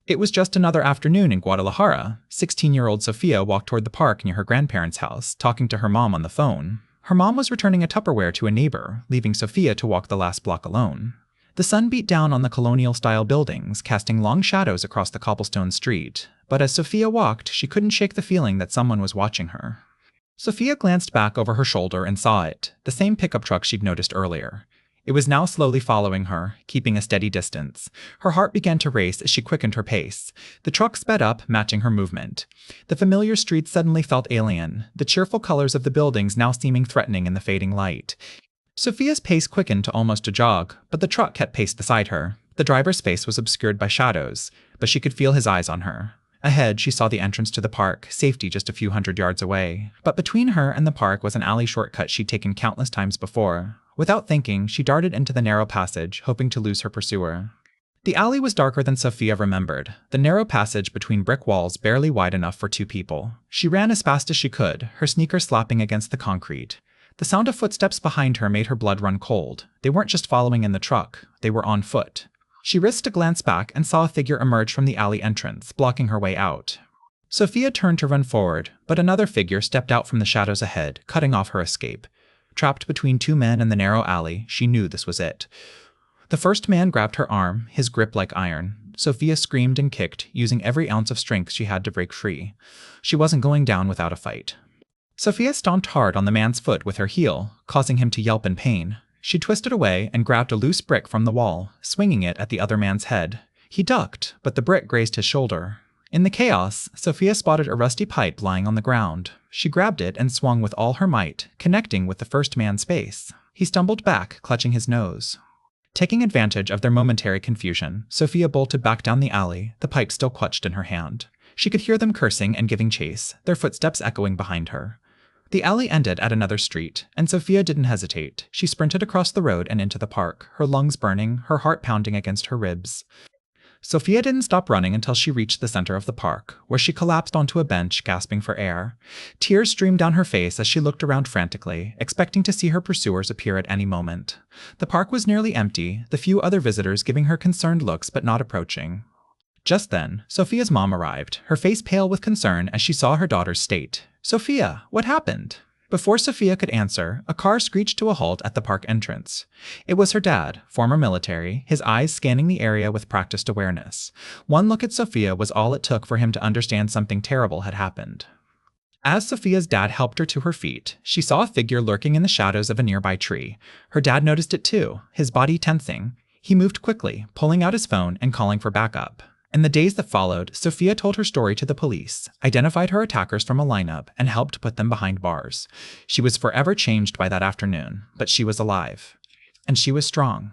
It was just another afternoon in Guadalajara. 16-year-old Sofia walked toward the park near her grandparents' house, talking to her mom on the phone. Her mom was returning a Tupperware to a neighbor, leaving Sofia to walk the last block alone. The sun beat down on the colonial-style buildings, casting long shadows across the cobblestone street. But as Sofia walked, she couldn't shake the feeling that someone was watching her. Sofia glanced back over her shoulder and saw it, the same pickup truck she'd noticed earlier. It was now slowly following her, keeping a steady distance. Her heart began to race as she quickened her pace. The truck sped up, matching her movement. The familiar streets suddenly felt alien, the cheerful colors of the buildings now seeming threatening in the fading light. Sofia's pace quickened to almost a jog, but the truck kept pace beside her. The driver's face was obscured by shadows, but she could feel his eyes on her. Ahead, she saw the entrance to the park, safety just a few hundred yards away. But between her and the park was an alley shortcut she'd taken countless times before. Without thinking, she darted into the narrow passage, hoping to lose her pursuer. The alley was darker than Sofia remembered, the narrow passage between brick walls barely wide enough for two people. She ran as fast as she could, her sneakers slapping against the concrete. The sound of footsteps behind her made her blood run cold. They weren't just following in the truck, they were on foot. She risked a glance back and saw a figure emerge from the alley entrance, blocking her way out. Sofia turned to run forward, but another figure stepped out from the shadows ahead, cutting off her escape. Trapped between two men in the narrow alley, she knew this was it. The first man grabbed her arm, his grip like iron. Sofia screamed and kicked, using every ounce of strength she had to break free. She wasn't going down without a fight. Sofia stomped hard on the man's foot with her heel, causing him to yelp in pain. She twisted away and grabbed a loose brick from the wall, swinging it at the other man's head. He ducked, but the brick grazed his shoulder. In the chaos, Sofia spotted a rusty pipe lying on the ground. She grabbed it and swung with all her might, connecting with the first man's face. He stumbled back, clutching his nose. Taking advantage of their momentary confusion, Sofia bolted back down the alley, the pipe still clutched in her hand. She could hear them cursing and giving chase, their footsteps echoing behind her. The alley ended at another street, and Sofia didn't hesitate. She sprinted across the road and into the park, her lungs burning, her heart pounding against her ribs. Sofia didn't stop running until she reached the center of the park, where she collapsed onto a bench, gasping for air. Tears streamed down her face as she looked around frantically, expecting to see her pursuers appear at any moment. The park was nearly empty, the few other visitors giving her concerned looks but not approaching. Just then, Sofia's mom arrived, her face pale with concern as she saw her daughter's state. "Sofia, what happened?" Before Sofia could answer, a car screeched to a halt at the park entrance. It was her dad, former military, his eyes scanning the area with practiced awareness. One look at Sofia was all it took for him to understand something terrible had happened. As Sofia's dad helped her to her feet, she saw a figure lurking in the shadows of a nearby tree. Her dad noticed it too, his body tensing. He moved quickly, pulling out his phone and calling for backup. In the days that followed, Sofia told her story to the police, identified her attackers from a lineup, and helped put them behind bars. She was forever changed by that afternoon, but she was alive. And she was strong.